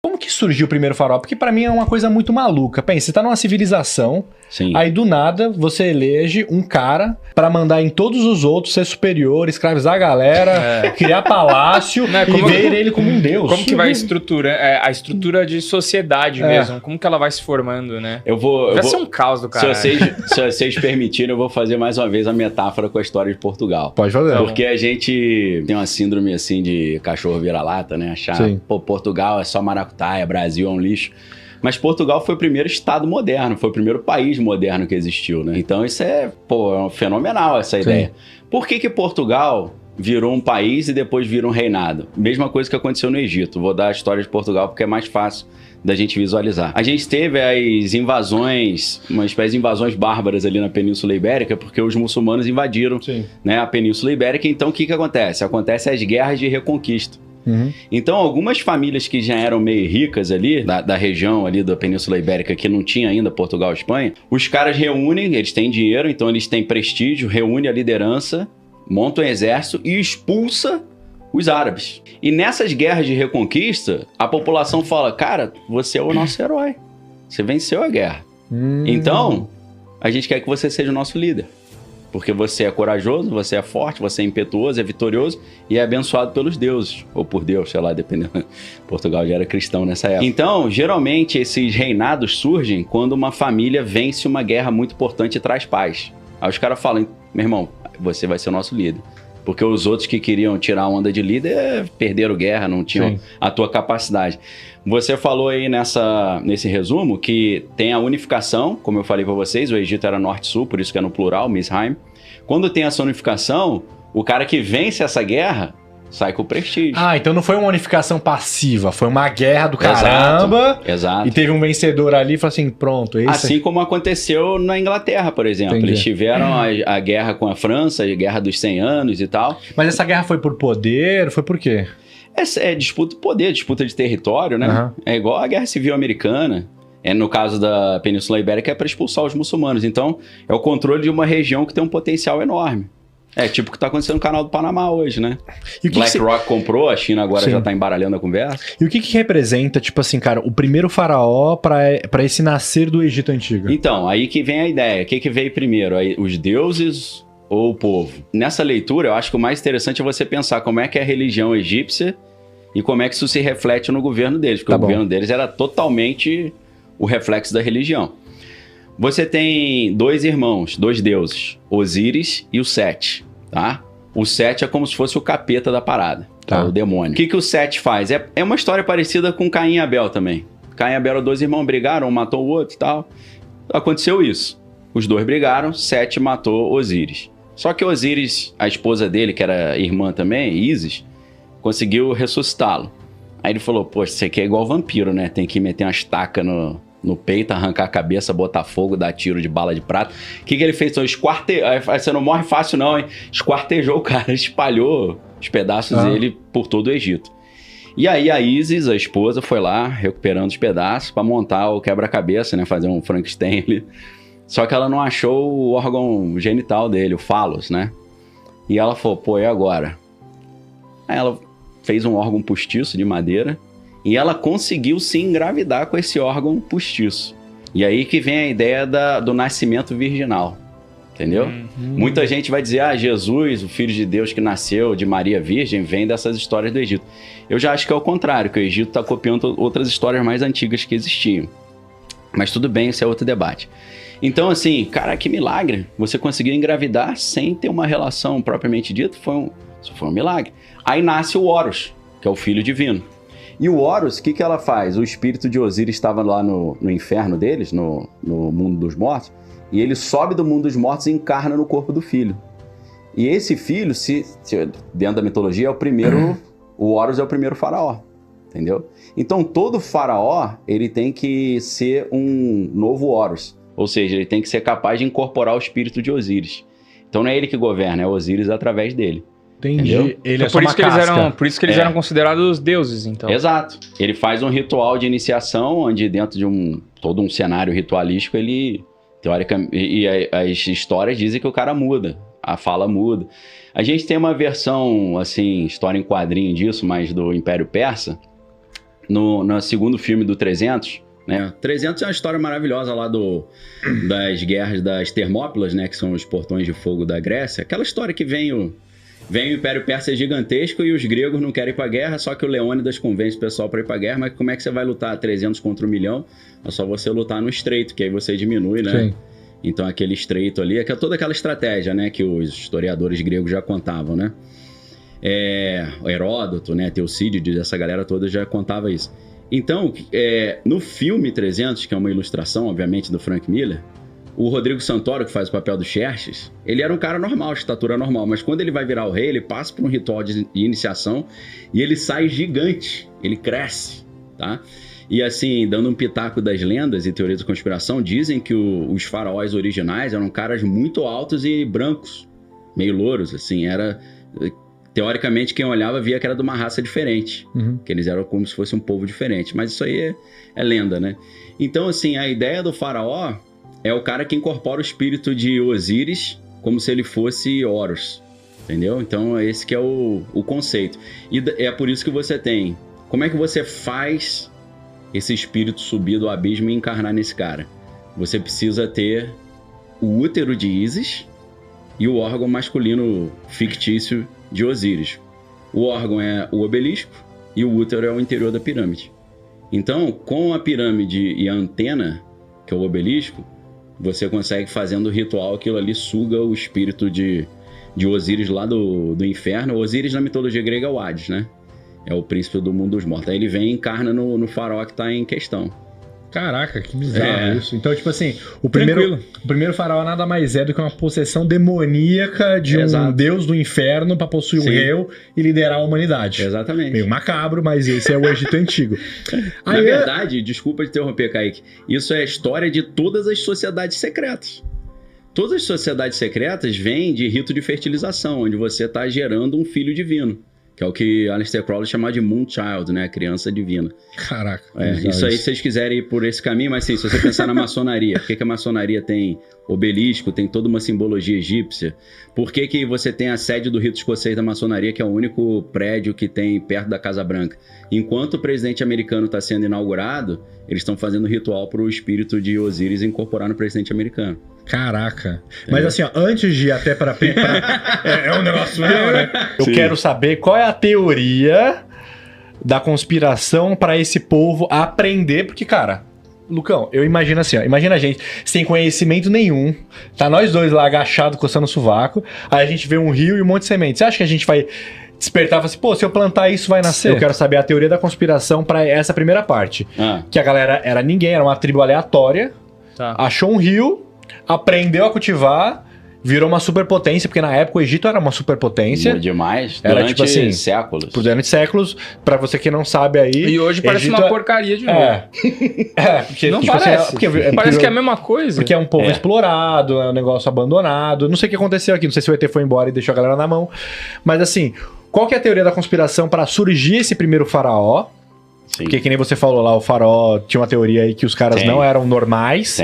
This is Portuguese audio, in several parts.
Como que surgiu o primeiro faraó? Porque pra mim é uma coisa muito maluca. Pensa, você tá numa civilização, Sim. aí do nada você elege um cara pra mandar em todos os outros ser superior, escravizar a galera, criar palácio e ver ele como um deus. Como que vai estruturar a estrutura de sociedade mesmo? Como que ela vai se formando, né? Vai ser um caos do cara. Se vocês permitirem, eu vou fazer mais uma vez a metáfora com a história de Portugal. Pode fazer. Porque a gente tem uma síndrome assim de cachorro vira-lata, né? Achar, pô, Portugal é só maracutaia, Brasil é um lixo. Mas Portugal foi o primeiro estado moderno, foi o primeiro país moderno que existiu, né? Então isso é fenomenal essa ideia. Por que Portugal virou um país e depois virou um reinado? Mesma coisa que aconteceu no Egito. Vou dar a história de Portugal porque é mais fácil da gente visualizar. A gente teve as invasões, uma espécie de invasões bárbaras ali na Península Ibérica, porque os muçulmanos invadiram, né, a Península Ibérica. Então o que acontece? Acontece as guerras de reconquista. Então algumas famílias que já eram meio ricas ali, da região ali da Península Ibérica, que não tinha ainda Portugal e Espanha, os caras reúnem, eles têm dinheiro, então eles têm prestígio, reúne a liderança, monta um exército e expulsa os árabes. E nessas guerras de reconquista, a população fala, cara, você é o nosso herói, você venceu a guerra. Então, a gente quer que você seja o nosso líder. Porque você é corajoso, você é forte, você é impetuoso, é vitorioso e é abençoado pelos deuses. Ou por Deus, sei lá, dependendo. Portugal já era cristão nessa época. Então, geralmente, esses reinados surgem quando uma família vence uma guerra muito importante e traz paz. Aí os caras falam, meu irmão, você vai ser o nosso líder. Porque os outros que queriam tirar a onda de líder perderam guerra, não tinham a tua capacidade. Você falou aí nesse resumo que tem a unificação, como eu falei para vocês, o Egito era norte-sul, por isso que é no plural, Misraim. Quando tem essa unificação, o cara que vence essa guerra sai com prestígio. Ah, então não foi uma unificação passiva, foi uma guerra do caramba. Exato. E teve um vencedor ali e falou assim, pronto, esse... Assim como aconteceu na Inglaterra, por exemplo. Entendi. Eles tiveram a guerra com a França, a guerra dos 100 anos e tal. Mas essa guerra foi por poder? Foi por quê? É disputa de poder, disputa de território, né? É igual a Guerra Civil Americana. No caso da Península Ibérica, é para expulsar os muçulmanos. Então, é o controle de uma região que tem um potencial enorme. É tipo o que está acontecendo no canal do Panamá hoje, né? E BlackRock comprou, a China agora já está embaralhando a conversa. E o que representa, tipo assim, cara, o primeiro faraó para esse nascer do Egito Antigo? Então, aí que vem a ideia. O que veio primeiro? Aí, os deuses ou o povo? Nessa leitura, eu acho que o mais interessante é você pensar como é que é a religião egípcia e como é que isso se reflete no governo deles. Porque o governo deles era totalmente o reflexo da religião. Você tem dois irmãos, dois deuses, Osíris e o Sete, tá? O Sete é como se fosse o capeta da parada, o demônio. O que o Sete faz? É uma história parecida com Caim e Abel também. Caim e Abel, dois irmãos, brigaram, um matou o outro e tal. Aconteceu isso. Os dois brigaram, Sete matou Osíris. Só que Osíris, a esposa dele, que era irmã também, Ísis, conseguiu ressuscitá-lo. Aí ele falou, poxa, isso aqui é igual vampiro, né? Tem que meter uma estaca no peito, arrancar a cabeça, botar fogo, dar tiro de bala de prata. O que ele fez? Então, você não morre fácil não, hein? Esquartejou o cara, espalhou os pedaços dele por todo o Egito. E aí a Ísis, a esposa, foi lá, recuperando os pedaços para montar o quebra-cabeça, né? Fazer um Frankenstein ali. Só que ela não achou o órgão genital dele, o fálus, né? E ela falou, pô, e agora? Aí ela fez um órgão postiço de madeira e ela conseguiu se engravidar com esse órgão postiço. E aí que vem a ideia do nascimento virginal, entendeu? Muita gente vai dizer, Jesus, o Filho de Deus que nasceu de Maria Virgem, vem dessas histórias do Egito. Eu já acho que é o contrário, que o Egito está copiando outras histórias mais antigas que existiam. Mas tudo bem, esse é outro debate. Então, assim, cara, que milagre. Você conseguiu engravidar sem ter uma relação propriamente dita, isso foi um milagre. Aí nasce o Horus, que é o filho divino. E o Horus, o que ela faz? O espírito de Osíris estava lá no inferno deles, no mundo dos mortos, e ele sobe do mundo dos mortos e encarna no corpo do filho. E esse filho, dentro da mitologia, é o primeiro... O Horus é o primeiro faraó, entendeu? Então, todo faraó, ele tem que ser um novo Horus. Ou seja, ele tem que ser capaz de incorporar o espírito de Osíris. Então, não é ele que governa, é Osíris através dele. Entendi. Entendeu? Ele é só uma casca. Por isso que eles eram considerados deuses, então. Exato. Ele faz um ritual de iniciação, onde dentro de todo um cenário ritualístico, ele, teoricamente, e as histórias dizem que o cara muda, a fala muda. A gente tem uma versão, assim, história em quadrinho disso, mas do Império Persa, no segundo filme do 300, né? 300 é uma história maravilhosa lá das guerras das Termópilas, né? Que são os portões de fogo da Grécia. Aquela história que vem o Império Persa gigantesco e os gregos não querem ir pra guerra, só que o Leônidas convence o pessoal pra ir pra guerra, mas como é que você vai lutar 300 contra 1 milhão? É só você lutar no estreito, que aí você diminui, né? Sim. Então aquele estreito ali, é toda aquela estratégia, né? Que os historiadores gregos já contavam, né? Heródoto, né? Teocídides, essa galera toda já contava isso. Então, no filme 300, que é uma ilustração, obviamente, do Frank Miller, o Rodrigo Santoro, que faz o papel do Xerxes, ele era um cara normal, de estatura normal, mas quando ele vai virar o rei, ele passa por um ritual de iniciação e ele sai gigante, ele cresce, tá? E assim, dando um pitaco das lendas e teorias da conspiração, dizem que os faraós originais eram caras muito altos e brancos, meio louros, assim, teoricamente, quem olhava via que era de uma raça diferente, que eles eram como se fosse um povo diferente, mas isso aí é lenda, né? Então, assim, a ideia do faraó é o cara que incorpora o espírito de Osíris como se ele fosse Horus, entendeu? Então, esse que é o conceito. E é por isso que você tem... Como é que você faz esse espírito subir do abismo e encarnar nesse cara? Você precisa ter o útero de Ísis e o órgão masculino fictício de Osíris. O órgão é o obelisco e o útero é o interior da pirâmide. Então, com a pirâmide e a antena, que é o obelisco, você consegue, fazendo o ritual, aquilo ali suga o espírito de Osíris lá do inferno. Osíris, na mitologia grega, é o Hades, né? É o príncipe do mundo dos mortos. Aí ele vem e encarna no faraó que está em questão. Caraca, que bizarro isso. Então, tipo assim, o primeiro faraó nada mais é do que uma possessão demoníaca de um deus do inferno para possuir um réu e liderar a humanidade. Exatamente. Meio macabro, mas esse é o Egito Antigo. Na verdade, desculpa te interromper, Kaique, isso é a história de todas as sociedades secretas. Todas as sociedades secretas vêm de rito de fertilização, onde você está gerando um filho divino. Que é o que Aleister Crowley chamava de Moonchild, né? Criança divina. Caraca. Isso aí, se vocês quiserem ir por esse caminho, mas sim, se você pensar na maçonaria, por que a maçonaria tem obelisco, tem toda uma simbologia egípcia? Por que você tem a sede do rito escocês da maçonaria, que é o único prédio que tem perto da Casa Branca? Enquanto o presidente americano está sendo inaugurado, eles estão fazendo ritual para o espírito de Osíris incorporar no presidente americano. Caraca. Mas assim, ó, antes de ir até para é um negócio real, né? Eu quero saber qual é a teoria da conspiração para esse povo aprender, porque, cara, Lucão, eu imagino assim, ó, imagina a gente sem conhecimento nenhum, tá nós dois lá agachados, coçando o sovaco, aí a gente vê um rio e um monte de semente. Você acha que a gente vai despertar e falar assim, pô, se eu plantar isso vai nascer? Eu quero saber a teoria da conspiração para essa primeira parte. Que a galera era ninguém, era uma tribo aleatória, achou um rio, aprendeu a cultivar, virou uma superpotência, porque na época o Egito era uma superpotência. Demais, era durante tipo assim, séculos. Durante séculos, pra você que não sabe aí... E hoje parece Egito uma porcaria de novo. Porque, não tipo, parece. Assim, parece que é a mesma coisa. Porque é um povo explorado, é um negócio abandonado. Não sei o que aconteceu aqui, não sei se o ET foi embora e deixou a galera na mão. Mas assim, qual que é a teoria da conspiração para surgir esse primeiro faraó? Sim. Porque que nem você falou lá, o faraó tinha uma teoria aí que os caras não eram normais.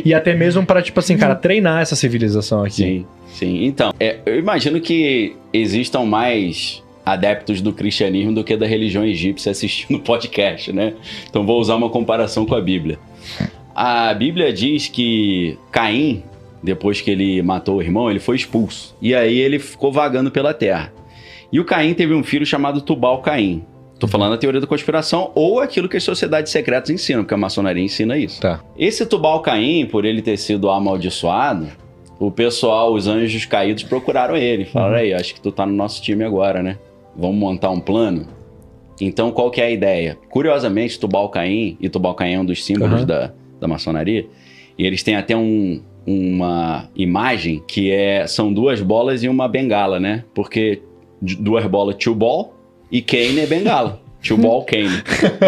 E até mesmo para, tipo assim, cara, treinar essa civilização aqui. Sim. Então, eu imagino que existam mais adeptos do cristianismo do que da religião egípcia assistindo o podcast, né? Então vou usar uma comparação com a Bíblia. A Bíblia diz que Caim, depois que ele matou o irmão, ele foi expulso. E aí ele ficou vagando pela terra. E o Caim teve um filho chamado Tubal-Caim. Tô falando da teoria da conspiração ou aquilo que as sociedades secretas ensinam, porque a maçonaria ensina isso. Esse Tubal-Caim, por ele ter sido amaldiçoado, o pessoal, os anjos caídos, procuraram ele. Falaram, aí, acho que tu tá no nosso time agora, né? Vamos montar um plano? Então, qual que é a ideia? Curiosamente, Tubal-Caim, e Tubal-Caim é um dos símbolos da maçonaria, e eles têm até uma imagem que são duas bolas e uma bengala, né? Porque duas bolas, Tubal, e Cain é bengala. Tubal, Cain.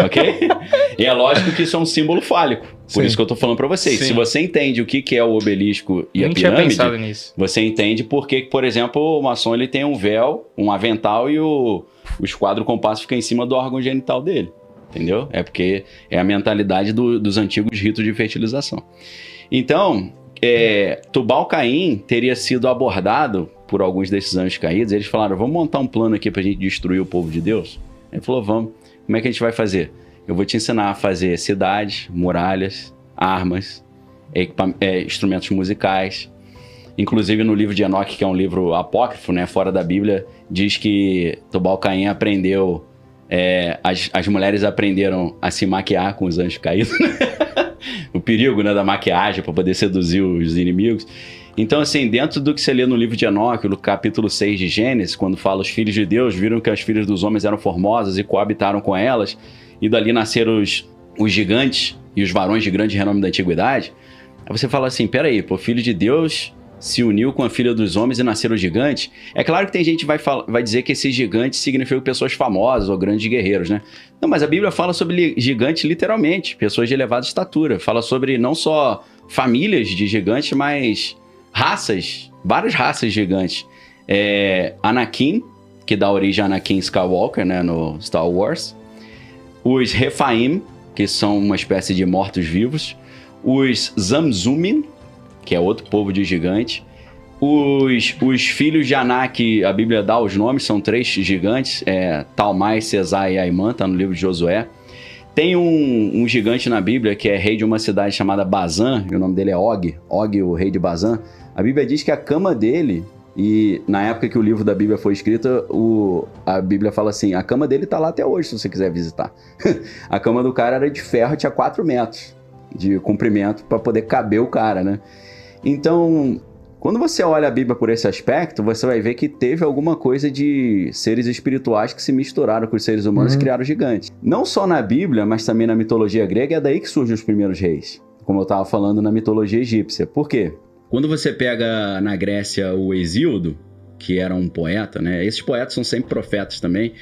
Ok? E é lógico que isso é um símbolo fálico. Por isso que eu tô falando pra vocês. Se você entende o que é o obelisco e a pirâmide, tinha pensado nisso. Você entende porque, por exemplo, o maçom ele tem um véu, um avental e o esquadro compasso fica em cima do órgão genital dele. Entendeu? É porque é a mentalidade dos antigos ritos de fertilização. Então, Tubal-Caim teria sido abordado por alguns desses anjos caídos. Eles falaram, vamos montar um plano aqui pra gente destruir o povo de Deus? Ele falou, vamos. Como é que a gente vai fazer? eu vou te ensinar a fazer cidades, muralhas, armas, instrumentos musicais. Inclusive no livro de Enoque, que é um livro apócrifo, né, fora da Bíblia, diz que Tubal-Caim aprendeu, as mulheres aprenderam a se maquiar com os anjos caídos. O perigo, né, da maquiagem para poder seduzir os inimigos. Então, assim, dentro do que você lê no livro de Enoque, no capítulo 6 de Gênesis, quando fala os filhos de Deus viram que as filhas dos homens eram formosas e coabitaram com elas, e dali nasceram os gigantes e os varões de grande renome da antiguidade, aí você fala assim, peraí, pô, filho de Deus se uniu com a filha dos homens e nasceram gigantes. É claro que tem gente que vai dizer que esses gigantes significam pessoas famosas ou grandes guerreiros, né? Não, mas a Bíblia fala sobre gigantes literalmente, pessoas de elevada estatura. Fala sobre não só famílias de gigantes, mas raças, várias raças gigantes. Anakin, que dá origem a Anakin Skywalker, né, no Star Wars. Os Rephaim, que são uma espécie de mortos-vivos. Os Zamzummim, que é outro povo de gigante. Os filhos de Anak, a Bíblia dá os nomes, são 3 gigantes, Talmai, Cesai e Aimã, tá no livro de Josué. Tem um gigante na Bíblia que é rei de uma cidade chamada Bazã, e o nome dele é Og, o rei de Bazã. A Bíblia diz que a cama dele, e na época que o livro da Bíblia foi escrito, a Bíblia fala assim, a cama dele tá lá até hoje, se você quiser visitar. A cama do cara era de ferro, tinha 4 metros de comprimento para poder caber o cara, né? Então, quando você olha a Bíblia por esse aspecto, você vai ver que teve alguma coisa de seres espirituais que se misturaram com os seres humanos e criaram gigantes. Não só na Bíblia, mas também na mitologia grega, é daí que surgem os primeiros reis. Como eu estava falando na mitologia egípcia. Por quê? Quando você pega na Grécia o Hesíodo, que era um poeta, né? Esses poetas são sempre profetas também.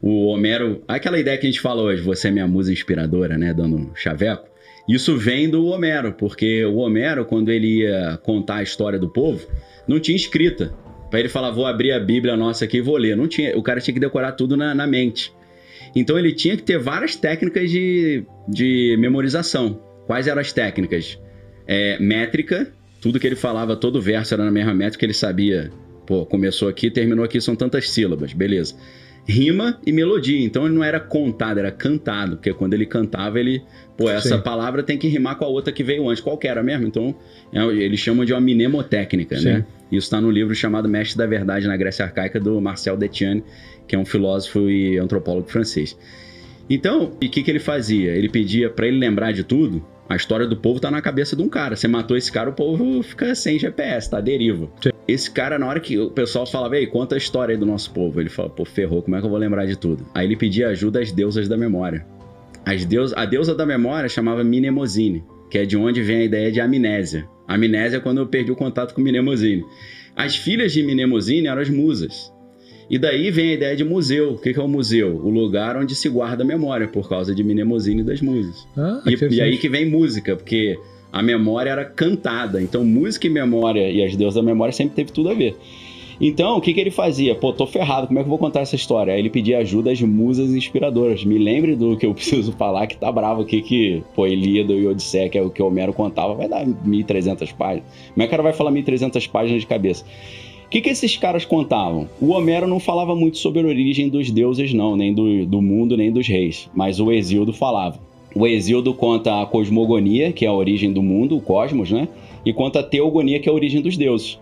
O Homero, aquela ideia que a gente fala hoje, você é minha musa inspiradora, né? Dando chaveco. Isso vem do Homero, porque o Homero, quando ele ia contar a história do povo, não tinha escrita. Para ele falar, vou abrir a Bíblia nossa aqui e vou ler. Não tinha, o cara tinha que decorar tudo na mente. Então ele tinha que ter várias técnicas de memorização. Quais eram as técnicas? Métrica, tudo que ele falava, todo verso era na mesma métrica, ele sabia, pô, começou aqui, terminou aqui, são tantas sílabas, beleza. Rima e melodia, então ele não era contado, era cantado, porque quando ele cantava, essa palavra tem que rimar com a outra que veio antes, qual que era mesmo? Então, eles chamam de uma mnemotécnica, né? Isso está no livro chamado Mestre da Verdade na Grécia Arcaica, do Marcel Detienne, que é um filósofo e antropólogo francês. Então, e o que ele fazia? Ele pedia para ele lembrar de tudo. A história do povo tá na cabeça de um cara. Você matou esse cara, o povo fica sem GPS, tá? Deriva. Sim. Esse cara, na hora que o pessoal falava, ei, conta a história aí do nosso povo. Ele fala, pô, ferrou, como é que eu vou lembrar de tudo? Aí ele pedia ajuda às deusas da memória. A deusa da memória chamava Mnemosine, que é de onde vem a ideia de amnésia. Amnésia é quando eu perdi o contato com Mnemosine. As filhas de Mnemosine eram as musas. E daí vem a ideia de museu. O que é o museu? O lugar onde se guarda a memória, por causa de Mnemosine das musas. E aí que vem música, porque a memória era cantada. Então música e memória e as deusas da memória sempre teve tudo a ver. Então, o que ele fazia? Pô, tô ferrado, como é que eu vou contar essa história? Aí ele pedia ajuda às musas inspiradoras. Me lembre do que eu preciso falar, que tá bravo aqui, que, pô, Ilíada e Odisseia, que é o que o Homero contava, vai dar 1.300 páginas. Como é que o cara vai falar 1.300 páginas de cabeça? O que esses caras contavam? O Homero não falava muito sobre a origem dos deuses, não, nem do mundo, nem dos reis. Mas o Hesíodo falava. O Hesíodo conta a cosmogonia, que é a origem do mundo, o cosmos, né? E conta a teogonia, que é a origem dos deuses.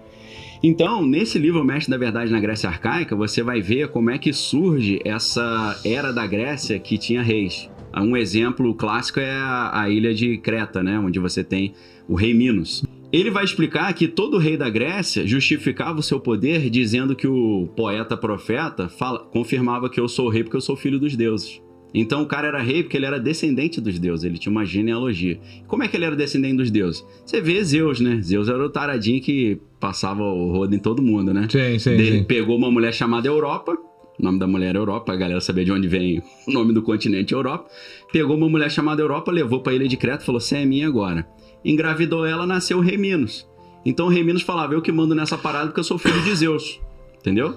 Então, nesse livro Mestre da Verdade na Grécia Arcaica, você vai ver como é que surge essa era da Grécia que tinha reis. Um exemplo clássico é a ilha de Creta, né? Onde você tem o rei Minos. Ele vai explicar que todo rei da Grécia justificava o seu poder dizendo que o poeta-profeta confirmava que eu sou rei porque eu sou filho dos deuses. Então o cara era rei porque ele era descendente dos deuses, ele tinha uma genealogia. Como é que ele era descendente dos deuses? Você vê Zeus, né? Zeus era o taradinho que passava o rodo em todo mundo, né? Sim. Ele pegou uma mulher chamada Europa, o nome da mulher era Europa, a galera sabia de onde vem o nome do continente Europa. Pegou uma mulher chamada Europa, levou para a ilha de Creta e falou, você é minha agora. Engravidou ela, nasceu o rei Minos. Então o rei Minos falava, eu que mando nessa parada porque eu sou filho de Zeus. Entendeu?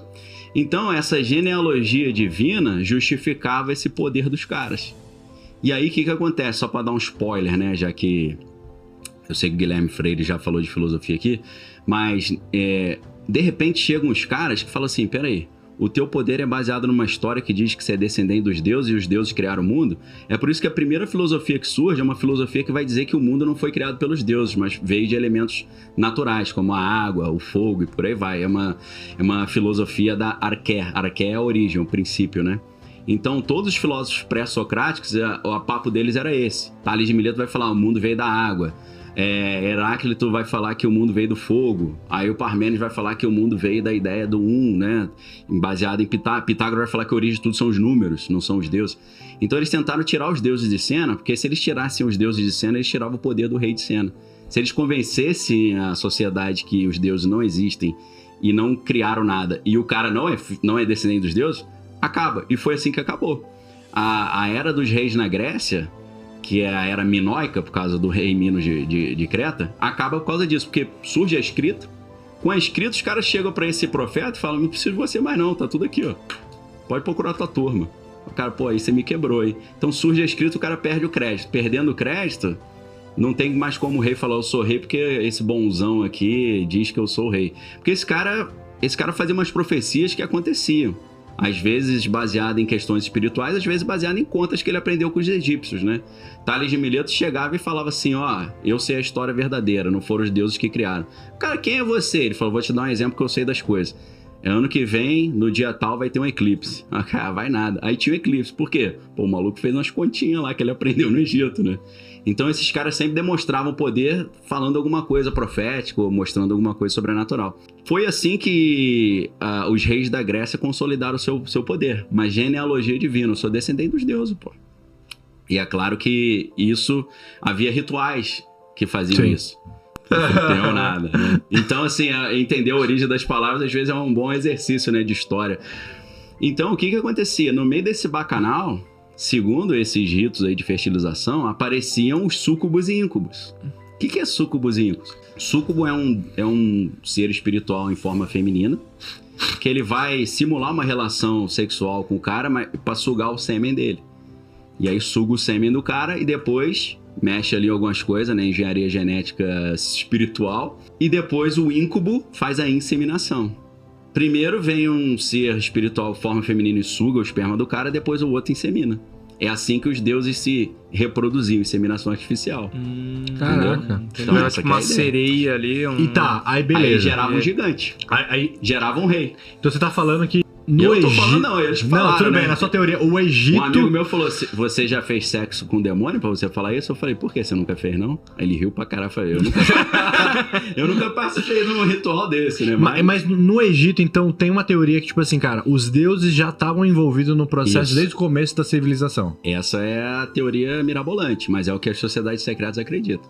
Então essa genealogia divina justificava esse poder dos caras. E aí o que acontece? Só para dar um spoiler, né? Já que eu sei que o Guilherme Freire já falou de filosofia aqui, mas de repente chegam os caras que falam assim, peraí, o teu poder é baseado numa história que diz que você é descendente dos deuses e os deuses criaram o mundo. É por isso que a primeira filosofia que surge é uma filosofia que vai dizer que o mundo não foi criado pelos deuses, mas veio de elementos naturais, como a água, o fogo e por aí vai. É uma filosofia da arqué. Arqué é a origem, o princípio, né? Então, todos os filósofos pré-socráticos, o papo deles era esse. Tales de Mileto vai falar, o mundo veio da água. Heráclito vai falar que o mundo veio do fogo. Aí o Parmênides vai falar que o mundo veio da ideia do né? Baseado em Pitágoras vai falar que a origem de tudo são os números, não são os deuses. Então eles tentaram tirar os deuses de cena, porque se eles tirassem os deuses de cena, eles tiravam o poder do rei de cena. Se eles convencessem a sociedade que os deuses não existem e não criaram nada, e o cara não é descendente dos deuses, acaba. E foi assim que acabou. A era dos reis na Grécia, que é a era minoica, por causa do rei Minos de Creta, acaba por causa disso, porque surge a escrita. Com a escrita, os caras chegam pra esse profeta e falam, não preciso de você mais não, tá tudo aqui, ó. Pode procurar a tua turma. O cara, pô, aí você me quebrou, hein? Então surge a escrita, o cara perde o crédito. Perdendo o crédito, não tem mais como o rei falar, eu sou rei, porque esse bonzão aqui diz que eu sou o rei. Porque esse cara fazia umas profecias que aconteciam. Às vezes baseado em questões espirituais, às vezes baseado em contas que ele aprendeu com os egípcios, né? Tales de Mileto chegava e falava assim, ó, eu sei a história verdadeira, não foram os deuses que criaram. Cara, quem é você? Ele falou, vou te dar um exemplo que eu sei das coisas. Ano que vem, no dia tal, vai ter um eclipse. Ah, cara, vai nada. Aí tinha um eclipse. Por quê? Pô, o maluco fez umas continhas lá que ele aprendeu no Egito, né? Então esses caras sempre demonstravam poder falando alguma coisa profética ou mostrando alguma coisa sobrenatural. Foi assim que os reis da Grécia consolidaram o seu poder. Uma genealogia divina. Eu sou descendente dos deuses, pô. E é claro que havia rituais que faziam isso. Não tem nada, né? Então, assim, entender a origem das palavras às vezes é um bom exercício, né, de história. Então, o que acontecia? No meio desse bacanal, segundo esses ritos aí de fertilização, apareciam os súcubos e íncubos. O que é súcubos e íncubos? Súcubo é um ser espiritual em forma feminina, que ele vai simular uma relação sexual com o cara para sugar o sêmen dele. E aí suga o sêmen do cara e depois mexe ali algumas coisas, né? Engenharia genética espiritual. E depois o íncubo faz a inseminação. Primeiro vem um ser espiritual, forma feminina, e suga o esperma do cara, depois o outro insemina. É assim que os deuses se reproduziam, inseminação artificial. Caraca. Então era tipo uma sereia ali. E tá, aí beleza. Aí gerava um gigante. Aí gerava um rei. Então você tá falando que no Egito... não, eles falaram, não, tudo bem, né? Na sua teoria, o Egito... Um amigo meu falou, você já fez sexo com o demônio pra você falar isso? Eu falei, por que você nunca fez, não? Aí ele riu pra caralho, eu falei, eu nunca participei de um ritual desse, né? Mas no Egito, então, tem uma teoria que, tipo assim, cara, os deuses já estavam envolvidos no processo desde o começo da civilização. Essa é a teoria mirabolante, mas é o que as sociedades secretas acreditam.